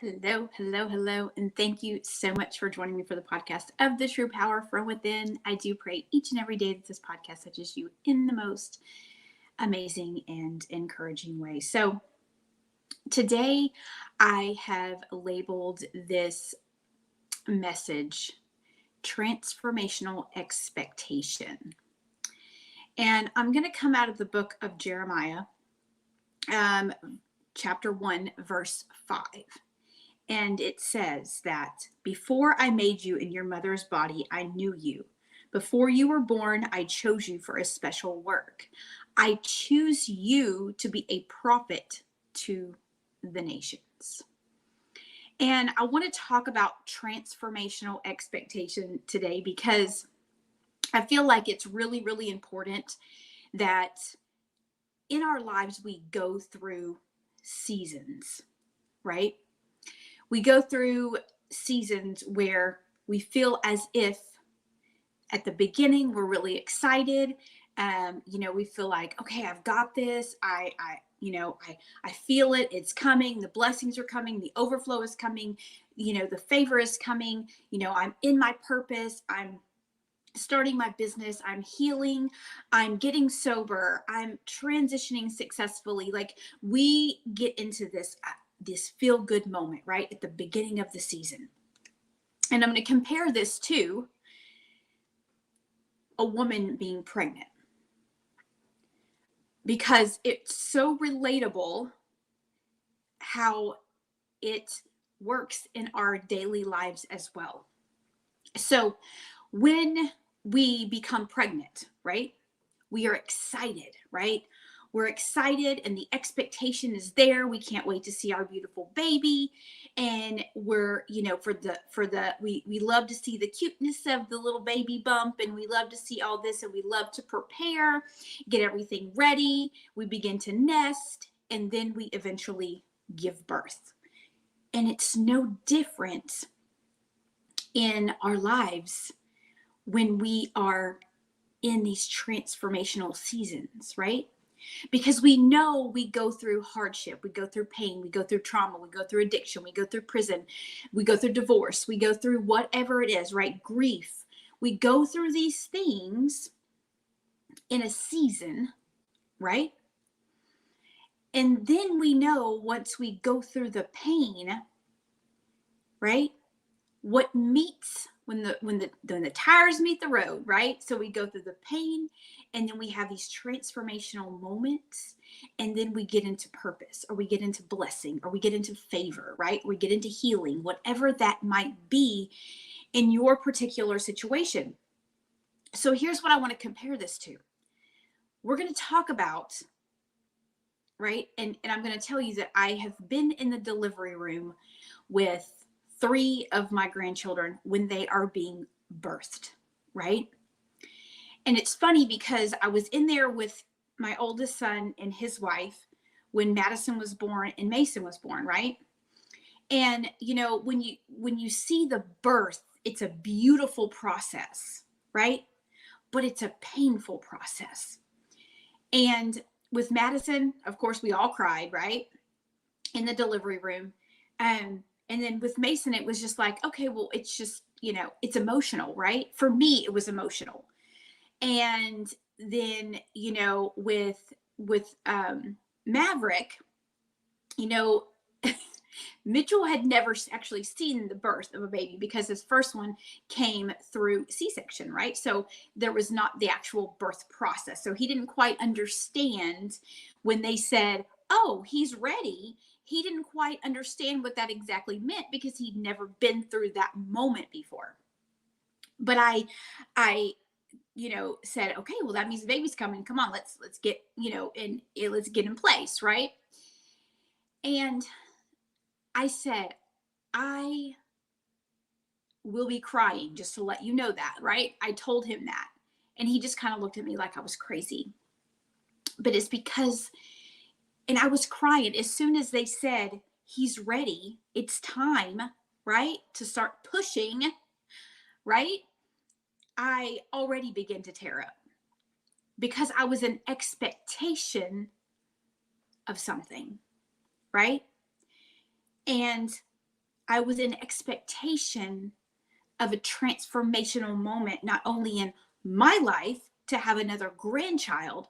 Hello, hello, hello, and thank you so much for joining me for the podcast of The True Power from Within. I do pray each and every day that this podcast touches you in the most amazing and encouraging way. So today I have labeled this message Transformational Expectation. And I'm going to come out of the book of Jeremiah, chapter 1, verse 5. And it says that before I made you in your mother's body, I knew you. Before you were born, I chose you for a special work. I choose you to be a prophet to the nations. And I want to talk about transformational expectation today because I feel like it's really, really important that in our lives we go through seasons, right? We go through seasons where we feel as if at the beginning we're really excited. We feel like, okay, I've got this. I feel it. It's coming. The blessings are coming. The overflow is coming. The favor is coming. I'm in my purpose. I'm starting my business. I'm healing. I'm getting sober. I'm transitioning successfully. Like we get into this feel-good moment, right? At the beginning of the season. And I'm going to compare this to a woman being pregnant because it's so relatable how it works in our daily lives as well. So when we become pregnant, right? We are excited, right? We're excited and the expectation is there. We can't wait to see our beautiful baby. And we're, we love to see the cuteness of the little baby bump, and we love to see all this, and we love to prepare, get everything ready. We begin to nest, and then we eventually give birth. And it's no different in our lives when we are in these transformational seasons, right? Because we know we go through hardship, we go through pain, we go through trauma, we go through addiction, we go through prison, we go through divorce, we go through whatever it is, right? Grief. We go through these things in a season, right? And then we know once we go through the pain, right? What meets when the tires meet the road, right? So we go through the pain, and then we have these transformational moments, and then we get into purpose, or we get into blessing, or we get into favor, right? We get into healing, whatever that might be in your particular situation. So here's what I want to compare this to. We're going to talk about, right? And I'm going to tell you that I have been in the delivery room with 3 of my grandchildren when they are being birthed, right? And it's funny because I was in there with my oldest son and his wife when Madison was born and Mason was born, right? And when you see the birth, it's a beautiful process, right? But it's a painful process. And with Madison, of course, we all cried, right? In the delivery room. And then with Mason, it was just like, okay, well, it's just, it's emotional, right? For me, it was emotional. And then, with Maverick, Mitchell had never actually seen the birth of a baby because his first one came through C-section, right? So there was not the actual birth process. So he didn't quite understand when they said, oh, he's ready. He didn't quite understand what that exactly meant because he'd never been through that moment before. But I said, okay, well, that means the baby's coming. Come on, let's get, let's get in place, right? And I said, I will be crying, just to let you know that, right? I told him that. And he just kind of looked at me like I was crazy. But it's because, and I was crying as soon as they said, he's ready. It's time, right? To start pushing, right? I already began to tear up because I was in expectation of something, right? And I was in expectation of a transformational moment, not only in my life to have another grandchild,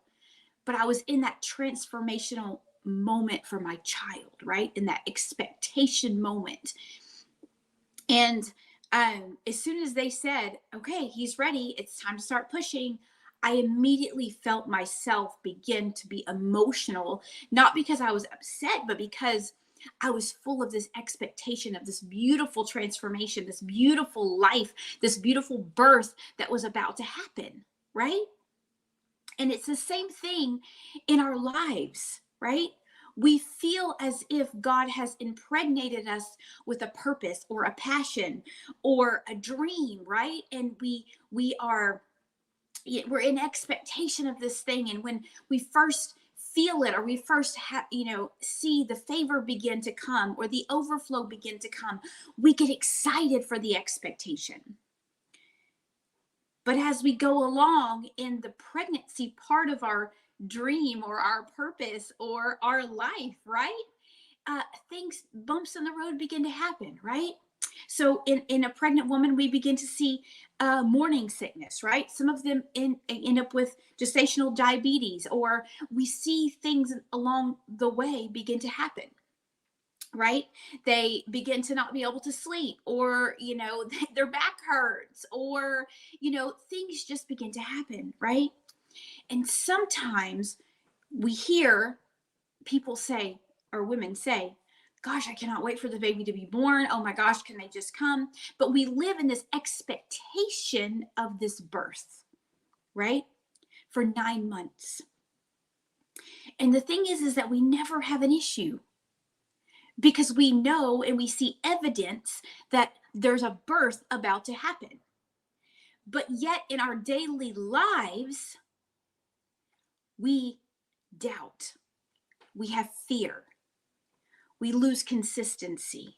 but I was in that transformational moment for my child, right? In that expectation moment. And as soon as they said, okay, he's ready, it's time to start pushing, I immediately felt myself begin to be emotional, not because I was upset, but because I was full of this expectation of this beautiful transformation, this beautiful life, this beautiful birth that was about to happen, right? And it's the same thing in our lives, right? We feel as if God has impregnated us with a purpose or a passion or a dream, right? And we are we're in expectation of this thing, and when we first feel it, or we first see the favor begin to come or the overflow begin to come, we get excited for the expectation. But as we go along in the pregnancy part of our dream or our purpose or our life, right? Things, bumps in the road begin to happen, right? So in a pregnant woman, we begin to see morning sickness, right? Some of them end up with gestational diabetes, or we see things along the way begin to happen, right? They begin to not be able to sleep, or their back hurts, or things just begin to happen, right? And sometimes we hear people say, or women say, gosh, I cannot wait for the baby to be born. Oh my gosh, can they just come? But we live in this expectation of this birth, right? For 9 months. And the thing is that we never have an issue, because we know and we see evidence that there's a birth about to happen. But yet in our daily lives, we doubt, we have fear, we lose consistency.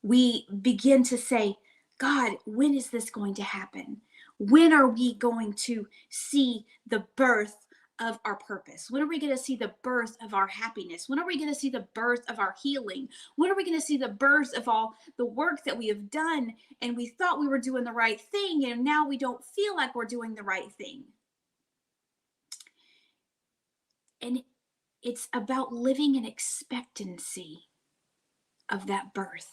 We begin to say, God, when is this going to happen? When are we going to see the birth of our purpose? When are we going to see the birth of our happiness? When are we going to see the birth of our healing? When are we going to see the birth of all the work that we have done, and we thought we were doing the right thing, and now we don't feel like we're doing the right thing? And it's about living in expectancy of that birth.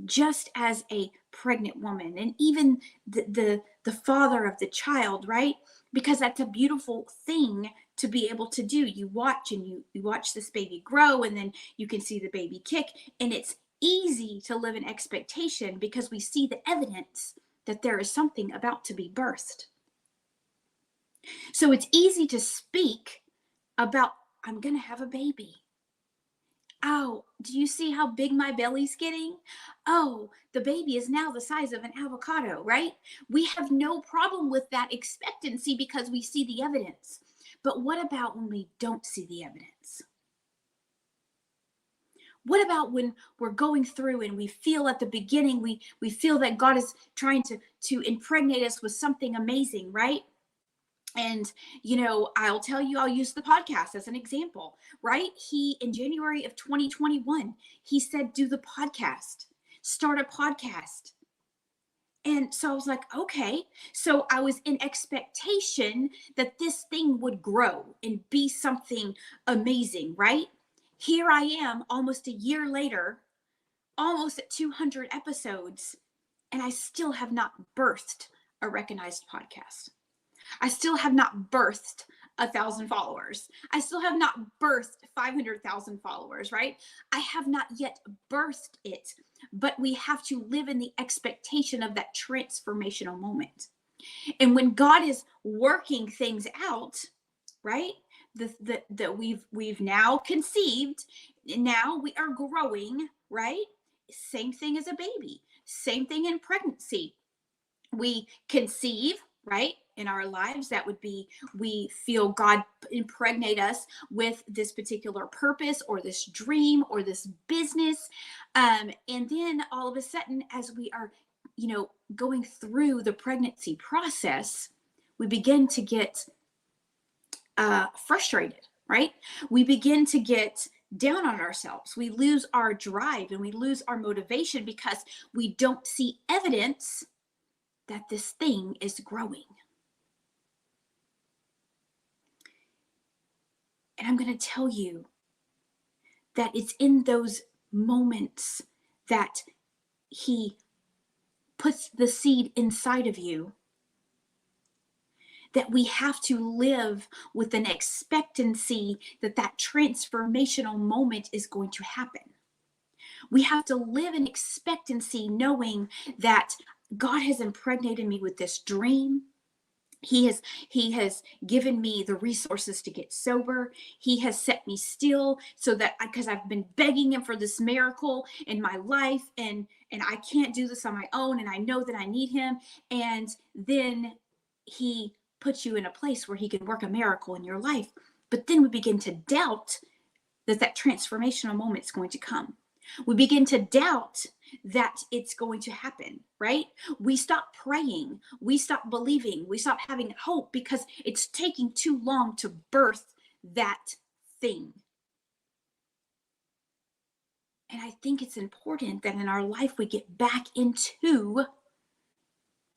Just as a pregnant woman, and even the father of the child, right? Because that's a beautiful thing to be able to do. You watch, and you watch this baby grow, and then you can see the baby kick, and it's easy to live in expectation because we see the evidence that there is something about to be birthed. So it's easy to speak about, I'm going to have a baby. Oh, do you see how big my belly's getting? Oh, the baby is now the size of an avocado, right? We have no problem with that expectancy because we see the evidence. But what about when we don't see the evidence? What about when we're going through and we feel at the beginning, we feel that God is trying to impregnate us with something amazing, right? And, I'll tell you, I'll use the podcast as an example, right? In January of 2021, he said, do the podcast, start a podcast. And so I was like, okay. So I was in expectation that this thing would grow and be something amazing, right? Here I am almost a year later, almost at 200 episodes, and I still have not birthed a recognized podcast. I still have not birthed 1,000 followers. I still have not birthed 500,000 followers, right? I have not yet birthed it, but we have to live in the expectation of that transformational moment. And when God is working things out, right? That we've now conceived, now we are growing, right? Same thing as a baby, same thing in pregnancy. We conceive, right? In our lives, that would be, we feel God impregnate us with this particular purpose or this dream or this business. And then all of a sudden, as we are, going through the pregnancy process, we begin to get frustrated, right? We begin to get down on ourselves. We lose our drive and we lose our motivation because we don't see evidence that this thing is growing. And I'm going to tell you that it's in those moments that he puts the seed inside of you that we have to live with an expectancy that that transformational moment is going to happen. We have to live in expectancy knowing that God has impregnated me with this dream. He has given me the resources to get sober. He has set me still so that because I've been begging him for this miracle in my life, and I can't do this on my own, and I know that I need him. And then he puts you in a place where he can work a miracle in your life. But then we begin to doubt that that transformational moment is going to come. We begin to doubt that it's going to happen, right? We stop praying, we stop believing, we stop having hope because it's taking too long to birth that thing. And I think it's important that in our life we get back into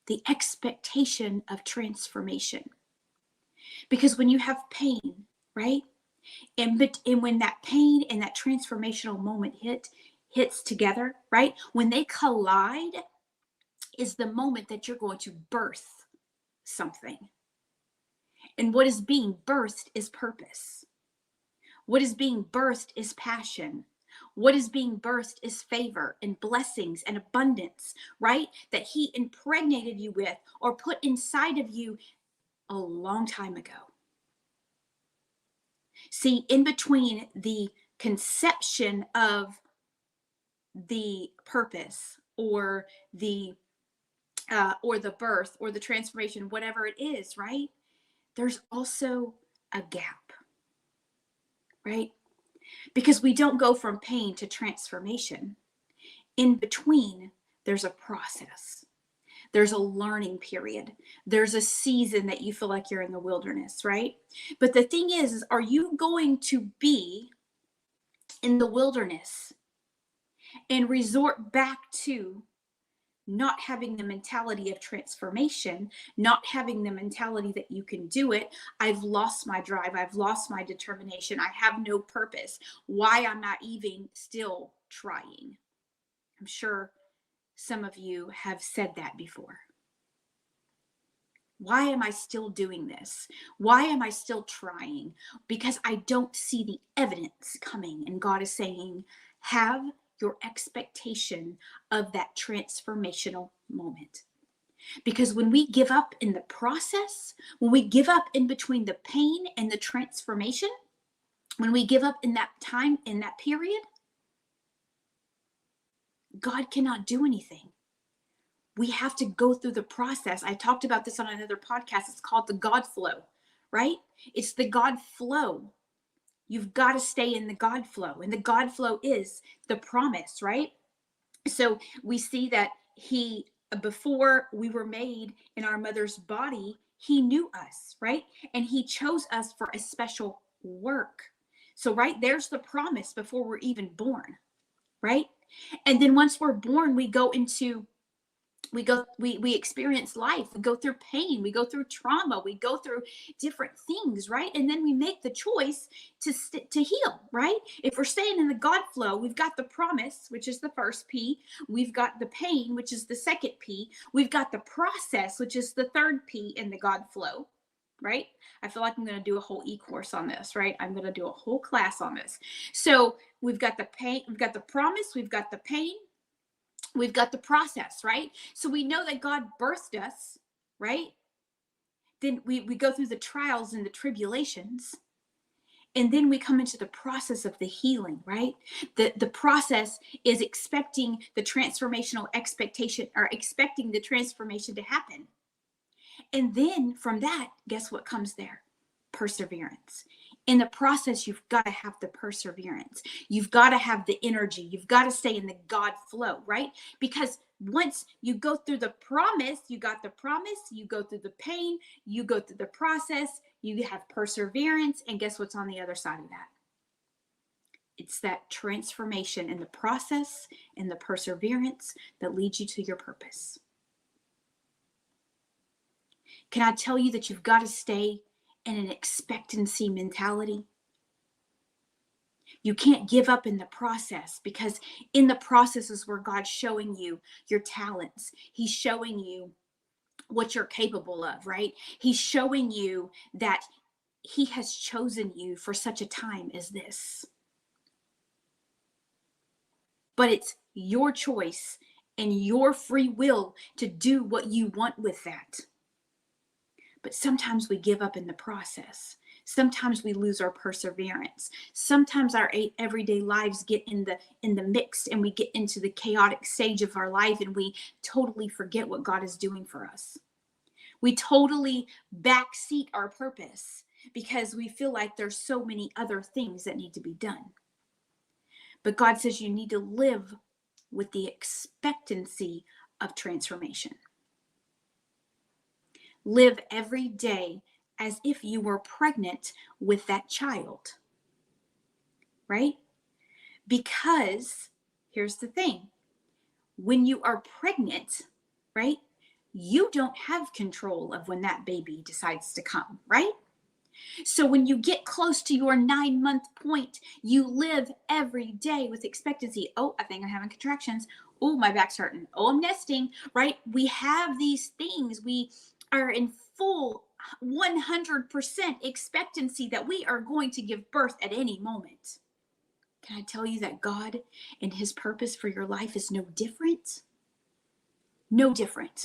the expectation of transformation. Because when you have pain, right? And when that pain and that transformational moment hits together, right? When they collide is the moment that you're going to birth something. And what is being birthed is purpose. What is being birthed is passion. What is being birthed is favor and blessings and abundance, right? That he impregnated you with or put inside of you a long time ago. See, in between the conception of the purpose or the birth or the transformation, whatever it is, right? There's also a gap, right? Because we don't go from pain to transformation. In between, there's a process. There's a learning period. There's a season that you feel like you're in the wilderness, right? But the thing is are you going to be in the wilderness and resort back to not having the mentality of transformation, not having the mentality that you can do it? I've lost my drive. I've lost my determination. I have no purpose. Why am I even still trying? I'm sure some of you have said that before. Why am I still doing this? Why am I still trying? Because I don't see the evidence coming. And God is saying, have your expectation of that transformational moment. Because when we give up in the process, when we give up in between the pain and the transformation, when we give up in that time, in that period, God cannot do anything. We have to go through the process. I talked about this on another podcast. It's called the God flow, right? It's the God flow. You've got to stay in the God flow. And the God flow is the promise, right? So we see that he, before we were made in our mother's body, he knew us, right? And he chose us for a special work. So, right, there's the promise before we're even born, right? And then once we're born, we experience life. We go through pain, we go through trauma, we go through different things, right? And then we make the choice to heal, right? If we're staying in the God flow, we've got the promise, which is the first P. We've got the pain, which is the second P. We've got the process, which is the third P in the God flow, right? I feel like I'm going to do a whole e-course on this, right? I'm going to do a whole class on this. So we've got the pain, we've got the promise, we've got the pain, we've got the process, right? So we know that God birthed us, right? Then we go through the trials and the tribulations. And then we come into the process of the healing, right? The process is expecting the transformational expectation, or expecting the transformation to happen. And then from that, guess what comes there? Perseverance. In the process, you've got to have the perseverance. You've got to have the energy. You've got to stay in the God flow, right? Because once you go through the promise, you got the promise, you go through the pain, you go through the process, you have perseverance, and guess what's on the other side of that? It's that transformation in the process and the perseverance that leads you to your purpose. Can I tell you that you've got to stay in an expectancy mentality? You can't give up in the process, because in the process is where God's showing you your talents. He's showing you what you're capable of, right? He's showing you that He has chosen you for such a time as this. But it's your choice and your free will to do what you want with that. But sometimes we give up in the process. Sometimes we lose our perseverance. Sometimes our everyday lives get in the mix, and we get into the chaotic stage of our life, and we totally forget what God is doing for us. We totally backseat our purpose because we feel like there's so many other things that need to be done. But God says you need to live with the expectancy of transformation. Live every day as if you were pregnant with that child, right? Because here's the thing. When you are pregnant, right, you don't have control of when that baby decides to come, right? So when you get close to your 9-month point, you live every day with expectancy. Oh, I think I'm having contractions. Oh, my back's hurting. Oh, I'm nesting, right? We have these things. We are in full 100% expectancy that we are going to give birth at any moment. Can I tell you that God and His purpose for your life is no different? No different.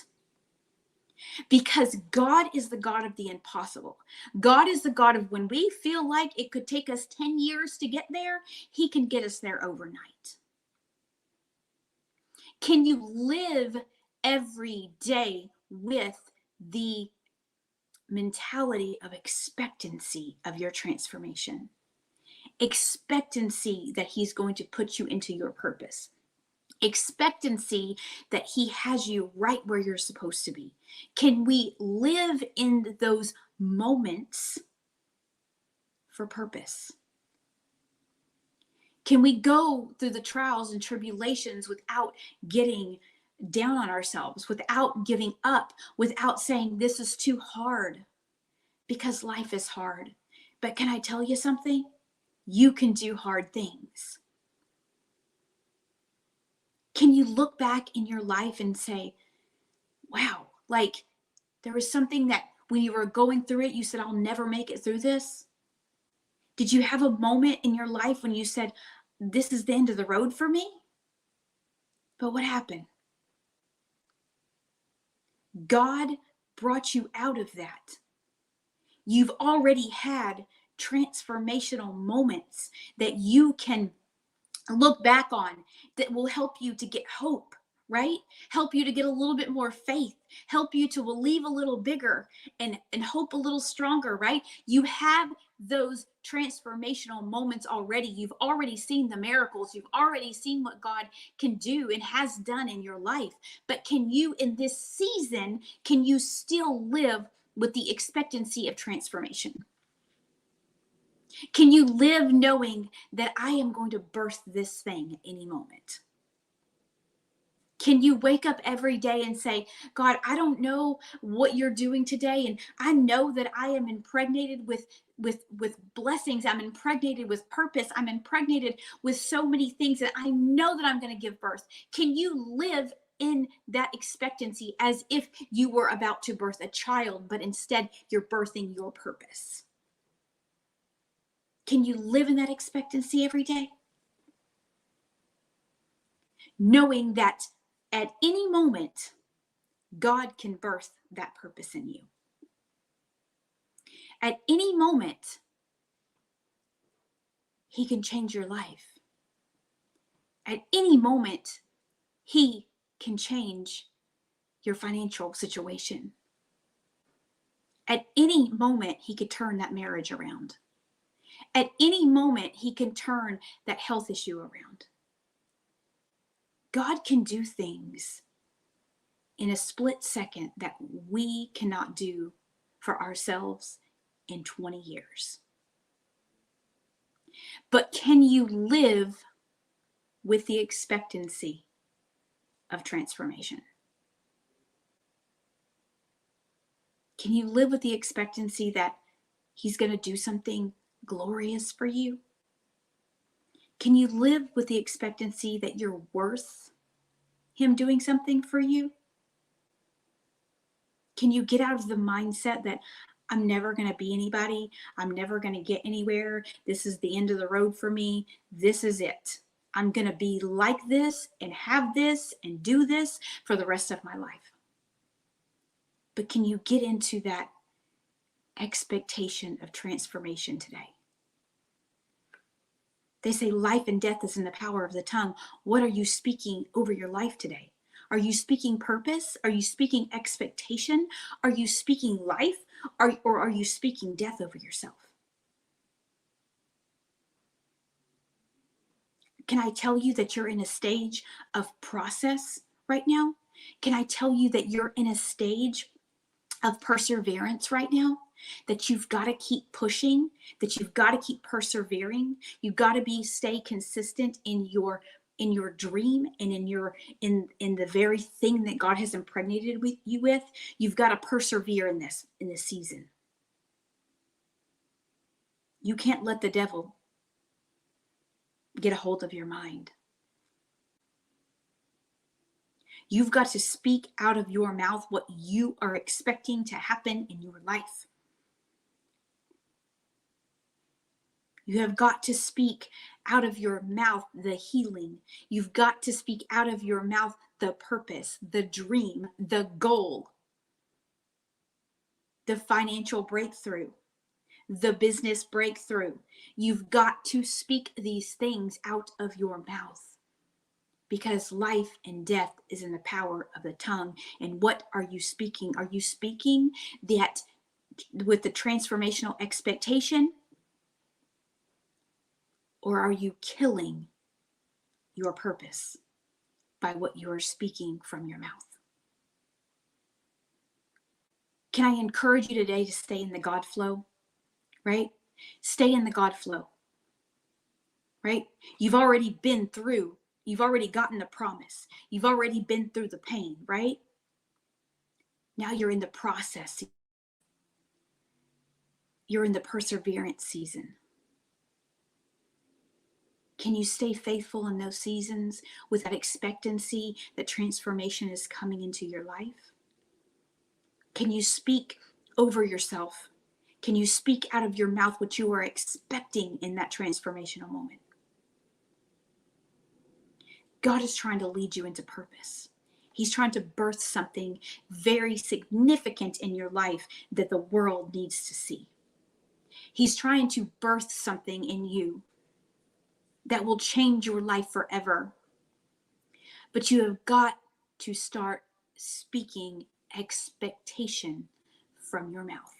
Because God is the God of the impossible. God is the God of when we feel like it could take us 10 years to get there, He can get us there overnight. Can you live every day with the mentality of expectancy of your transformation? Expectancy that He's going to put you into your purpose. Expectancy that He has you right where you're supposed to be. Can we live in those moments for purpose? Can we go through the trials and tribulations without getting down on ourselves, without giving up, without saying this is too hard? Because life is hard. But can I tell you something? You can do hard things. Can you look back in your life and say, wow, like there was something that when you were going through it, you said, I'll never make it through this? Did you have a moment in your life when you said, this is the end of the road for me? But what happened? God brought you out of that. You've already had transformational moments that you can look back on that will help you to get hope, right? Help you to get a little bit more faith, help you to believe a little bigger and hope a little stronger, right? You have those transformational moments already. You've already seen the miracles. You've already seen what God can do and has done in your life. But can you, in this season, can you still live with the expectancy of transformation? Can you live knowing that I am going to birth this thing at any moment? Can you wake up every day and say, God, I don't know what you're doing today, and I know that I am impregnated with blessings. I'm impregnated with purpose. I'm impregnated with so many things that I know that I'm going to give birth. Can you live in that expectancy as if you were about to birth a child, but instead you're birthing your purpose? Can you live in that expectancy every day? Knowing that at any moment, God can birth that purpose in you. At any moment, He can change your life. At any moment, He can change your financial situation. At any moment, He could turn that marriage around. At any moment, He can turn that health issue around. God can do things in a split second that we cannot do for ourselves in 20 years. But can you live with the expectancy of transformation? Can you live with the expectancy that he's going to do something glorious for you? Can you live with the expectancy that you're worth him doing something for you? Can you get out of the mindset that I'm never going to be anybody? I'm never going to get anywhere. This is the end of the road for me. This is it. I'm going to be like this and have this and do this for the rest of my life. But can you get into that expectation of transformation today? They say life and death is in the power of the tongue. What are you speaking over your life today? Are you speaking purpose? Are you speaking expectation? Are you speaking life? Or are you speaking death over yourself? Can I tell you that you're in a stage of process right now? Can I tell you that you're in a stage of perseverance right now? That you've got to keep pushing, that you've got to keep persevering. You've got to stay consistent in your dream and in the very thing that God has impregnated with you with. You've got to persevere in this season. You can't let the devil get a hold of your mind. You've got to speak out of your mouth what you are expecting to happen in your life. You have got to speak out of your mouth the healing. You've got to speak out of your mouth the purpose, the dream, the goal, the financial breakthrough, the business breakthrough. You've got to speak these things out of your mouth, because life and death is in the power of the tongue. And what are you speaking? Are you speaking that with the transformational expectation? Or are you killing your purpose by what you are speaking from your mouth? Can I encourage you today to stay in the God flow, right? Stay in the God flow, right? You've already gotten the promise. You've already been through the pain, right? Now you're in the process. You're in the perseverance season. Can you stay faithful in those seasons with that expectancy that transformation is coming into your life? Can you speak over yourself? Can you speak out of your mouth what you are expecting in that transformational moment? God is trying to lead you into purpose. He's trying to birth something very significant in your life that the world needs to see. He's trying to birth something in you that will change your life forever. But you have got to start speaking expectation from your mouth.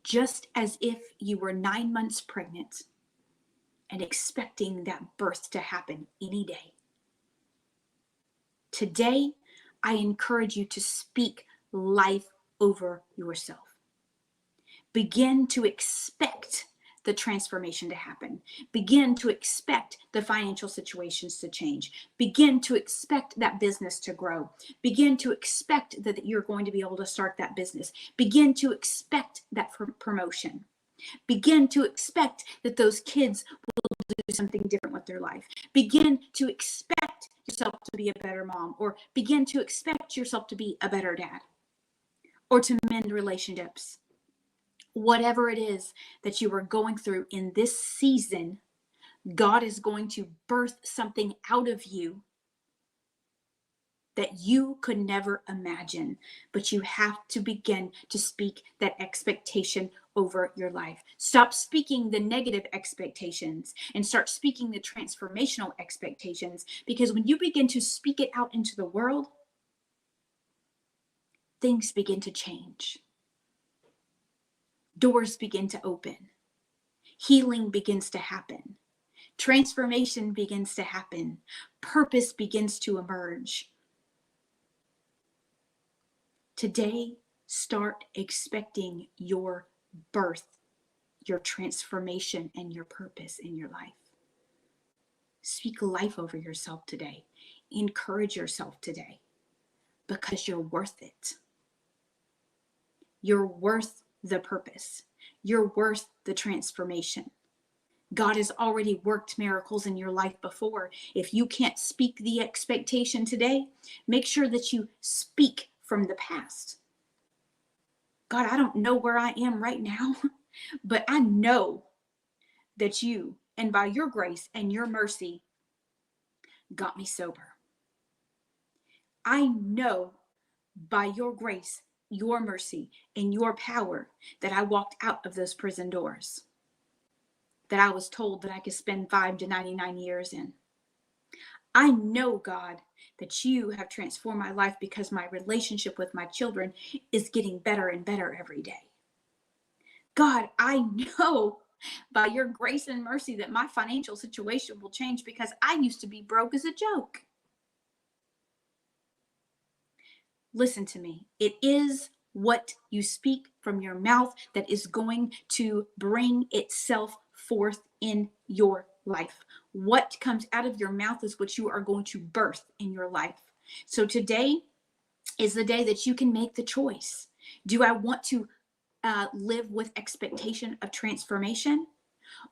Just as if you were 9 months pregnant and expecting that birth to happen any day. Today, I encourage you to speak life over yourself. Begin to expect the transformation to happen. Begin to expect the financial situations to change. Begin to expect that business to grow. Begin to expect that you're going to be able to start that business. Begin to expect that promotion. Begin to expect that those kids will do something different with their life. Begin to expect yourself to be a better mom, or begin to expect yourself to be a better dad, or to mend relationships. Whatever it is that you are going through in this season, God is going to birth something out of you that you could never imagine, but you have to begin to speak that expectation over your life. Stop speaking the negative expectations and start speaking the transformational expectations, because when you begin to speak it out into the world, things begin to change. Doors begin to open. Healing begins to happen. Transformation begins to happen. Purpose begins to emerge. Today, start expecting your birth your transformation and your purpose in your life. Speak life over yourself today. Encourage yourself today because you're worth it. You're worth the purpose. You're worth the transformation. God has already worked miracles in your life before. If you can't speak the expectation today, make sure that you speak from the past. God, I don't know where I am right now, but I know that you, and by your grace and your mercy, got me sober. I know by your grace, your mercy, and your power that I walked out of those prison doors that I was told that I could spend 5 to 99 years in. I know, God, that you have transformed my life because my relationship with my children is getting better and better every day. God, I know by your grace and mercy that my financial situation will change because I used to be broke as a joke. Listen to me. It is what you speak from your mouth that is going to bring itself forth in your life. What comes out of your mouth is what you are going to birth in your life. So today is the day that you can make the choice. Do I want to live with expectation of transformation?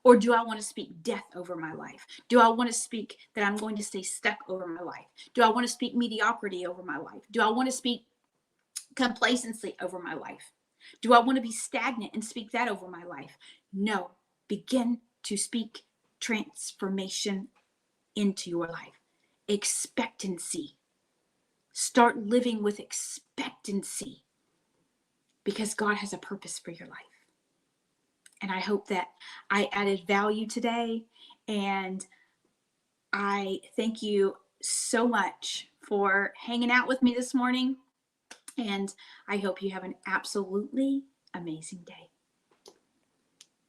Or do I want to speak death over my life? Do I want to speak that I'm going to stay stuck over my life? Do I want to speak mediocrity over my life? Do I want to speak complacency over my life? Do I want to be stagnant and speak that over my life? No. Begin to speak transformation into your life. Expectancy. Start living with expectancy because God has a purpose for your life. And I hope that I added value today. And I thank you so much for hanging out with me this morning. And I hope you have an absolutely amazing day.